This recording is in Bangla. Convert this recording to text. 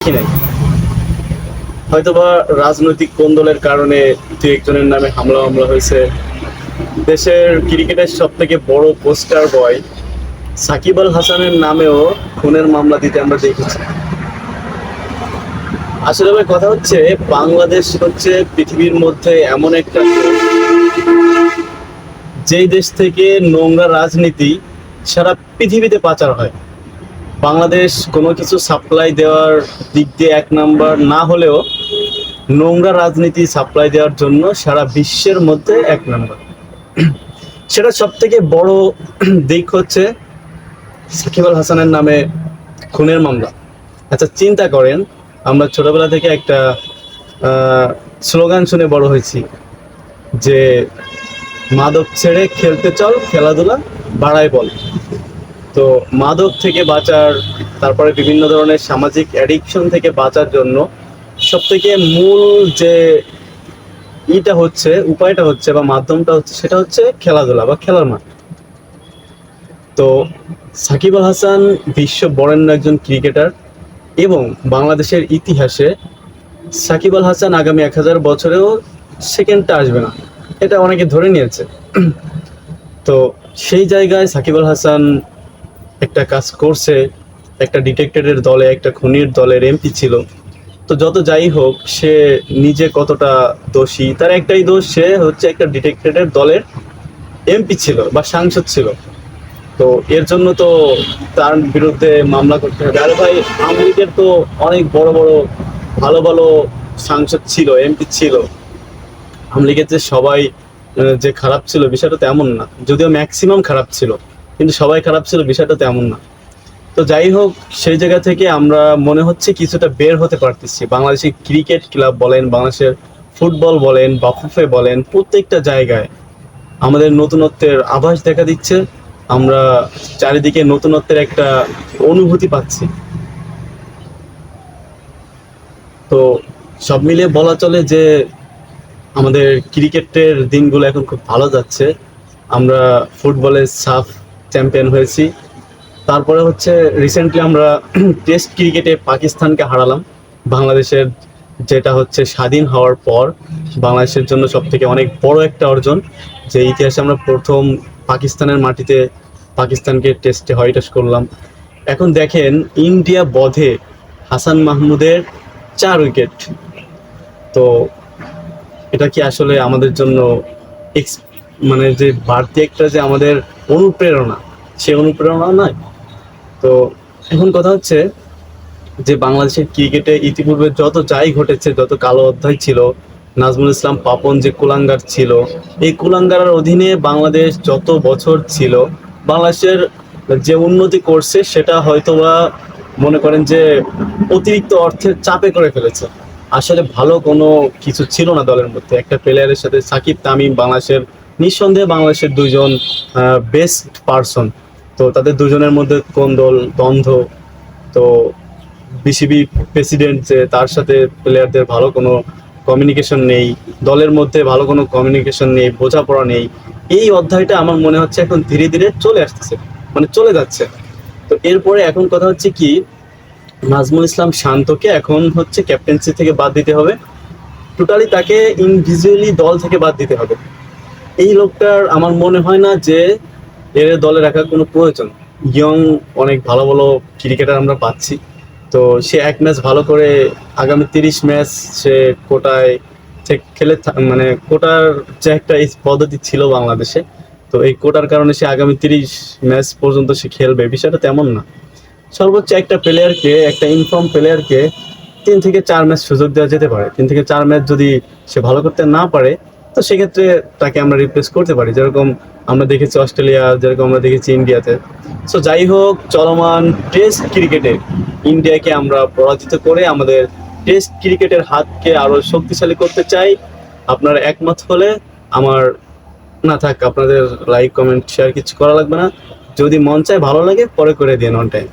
কি নাই, হয়তোবা রাজনৈতিক কোন্দলের কারণে দু একজনের নামে হামলা মামলা হয়েছে। দেশের ক্রিকেটের সব থেকে বড় পোস্টার বয় সাকিব আল হাসানের নামেও খুনের মামলা দিতে আমরা দেখেছি। আসলে ভাই কথা হচ্ছে, বাংলাদেশ হচ্ছে পৃথিবীর মধ্যে এমন একটা দেশ, যেই দেশ থেকে নোংরা রাজনীতি সারা পৃথিবীতে পাচার হয়। বাংলাদেশ কোনো কিছু সাপ্লাই দেওয়ার দিক দিয়ে এক নাম্বার না হলেও নোংরা রাজনীতি সাপ্লাই দেওয়ার জন্য সারা বিশ্বের মধ্যে এক নাম্বার। সেটা সব থেকে বড় দিক হচ্ছে সাকিব আল হাসানের নামে খুনের মামলা। আচ্ছা চিন্তা করেন, আমরা ছোটবেলা থেকে একটা স্লোগান শুনে বড় হয়েছি যে মাদক ছেড়ে খেলতে চল, খেলাধুলা বাড়ায় বল। তো মাদক থেকে বাঁচার, তারপরে বিভিন্ন ধরনের সামাজিক অ্যাডিকশন থেকে বাঁচার জন্য সব থেকে মূল যে উপায়টা হচ্ছে বা মাধ্যমটা হচ্ছে, সেটা হচ্ছে খেলাধুলা বা খেলার মাঠ। তো সাকিব আল হাসান বিশ্ব বরেণ্য একজন ক্রিকেটার, এবং বাংলাদেশের ইতিহাসে সাকিব আল হাসান আগামী 1000 বছরেও সেকেন্ডটা আসবে না, এটা অনেকে ধরে নিয়েছে। তো সেই জায়গায় সাকিব আল হাসান একটা কাজ করছে, একটা ডিটেক্টেডের দলে, একটা খুনির দলের এমপি ছিল। তো যত যাই হোক, সে নিজে কতটা দোষী, তার একটাই দোষ, সে হচ্ছে একটা ডিটেক্টেডের দলের এমপি ছিল বা সাংসদ ছিল। তো এর জন্য তো তার বিরুদ্ধে মামলা করতে হবে। আর ভাই, আওয়ামী লীগের তো অনেক বড় বড় ভালো ভালো সাংসদ ছিল, এমপি ছিল। আওয়ামী লীগের যে সবাই যে খারাপ ছিল বিষয়টা তেমন না, যদিও ম্যাক্সিমাম খারাপ ছিল, কিন্তু সবাই খারাপ ছিল বিষয়টা তেমন না। তো যাই হোক, সেই জায়গা থেকে আমরা মনে হচ্ছে কিছুটা বের হতে পারতেছি। বাংলাদেশের ক্রিকেট ক্লাব বলেন, বাংলাদেশের ফুটবল বলেন, বাফুফে বলেন, প্রত্যেকটা জায়গায় আমাদের নতুনত্বের আভাস দেখা দিচ্ছে। আমরা চারিদিকে নতুনত্বের একটা অনুভূতি পাচ্ছি। তো সব মিলিয়ে বলা চলে যে আমাদের ক্রিকেটের দিনগুলো এখন খুব ভালো যাচ্ছে। আমরা ফুটবলে সাফ চ্যাম্পিয়ন হয়েছি। তারপরে হচ্ছে রিসেন্টলি আমরা টেস্ট ক্রিকেটে পাকিস্তানকে হারালাম। বাংলাদেশের যেটা হচ্ছে স্বাধীন হওয়ার পর বাংলাদেশের জন্য সব থেকে অনেক বড় একটা অর্জন, যে ইতিহাসে আমরা প্রথম পাকিস্তানের মাটিতে পাকিস্তানকে টেস্টে হয়টাস করলাম। এখন দেখেন, ইন্ডিয়া বধে হাসান মাহমুদের 4 উইকেট। তো এটা কি আসলে আমাদের জন্য মানে যে বাড়তি একটা যে আমাদের অনুপ্রেরণা, সে অনুপ্রেরণা নয়? তো এখন কথা হচ্ছে যে বাংলাদেশের ক্রিকেটে ইতিপূর্বে যত যাই ঘটেছে, যত কালো অধ্যায় ছিল, নাজমুল ইসলাম পাপন যে কুলাঙ্গার ছিল, এই কুলাঙ্গারের অধীনে বাংলাদেশ যত বছর ছিল, বাংলাদেশের যে উন্নতি করছে সেটা হয়তোবা মনে করেন যে অতিরিক্ত অর্থের চাপে করে ফেলেছে। আসলে ভালো কোনো কিছু ছিল না দলের মধ্যে। একটা প্লেয়ারের সাথে সাকিব তামিম বাংলাদেশের নিঃসন্দেহে বাংলাদেশের দুইজন বেস্ট পারসন। তো তাদের দুজনের মধ্যে কোন্দল দ্বন্দ্ব। তো বিসিবি প্রেসিডেন্ট যে, তার সাথে প্লেয়ারদের ভালো কোনো কমিউনিকেশন নেই, দলের মধ্যে ভালো কোনো কমিউনিকেশন নেই, বোঝাপড়া নেই। এই অধ্যায়টা আমার মনে হচ্ছে এখন ধীরে ধীরে চলে আসতেছে, মানে চলে যাচ্ছে। তো এরপরে এখন কথা হচ্ছে কি, নাজমুল ইসলাম শান্তকে এখন হচ্ছে ক্যাপ্টেন্সি থেকে বাদ দিতে হবে, টোটালি তাকে ইনডিভিজুয়ালি দল থেকে বাদ দিতে হবে। এই লোকটার আমার মনে হয় না যে এর দলে রাখার কোনো প্রয়োজন। ইয়ং অনেক ভালো ভালো ক্রিকেটার আমরা পাচ্ছি। তো সে এক ম্যাচ ভালো করে আগামী 30 ম্যাচ সে কোটায় খেলে, মানে কোটার যে একটা এই পদ্ধতি ছিল বাংলাদেশে, তো এই কোটার কারণে সে আগামী 30 ম্যাচ পর্যন্ত সে খেলবে, বিষয়টা তেমন না। সর্বোচ্চ একটা প্লেয়ারকে, একটা ইনফর্ম প্লেয়ারকে 3 থেকে 4 ম্যাচ সুযোগ দেওয়া যেতে পারে। 3 থেকে 4 ম্যাচ যদি সে ভালো করতে না পারে, তো সেক্ষেত্রে তাকে আমরা রিপ্লেস করতে পারি, যেরকম আমরা দেখেছি অস্ট্রেলিয়া, যেরকম আমরা দেখেছি ইন্ডিয়াতে। সো যাই হোক, চলমান টেস্ট ক্রিকেটে ইন্ডিয়াকে আমরা পরাজিত করে আমাদের টেস্ট ক্রিকেটের হাতকে আরো শক্তিশালী করতে চাই। আপনারা একমত হলে আমার, না থাক, আপনাদের লাইক কমেন্ট শেয়ার কিছু করা লাগবে না। যদি মন চায় ভালো লাগে পরে করে দিন অন টাইম।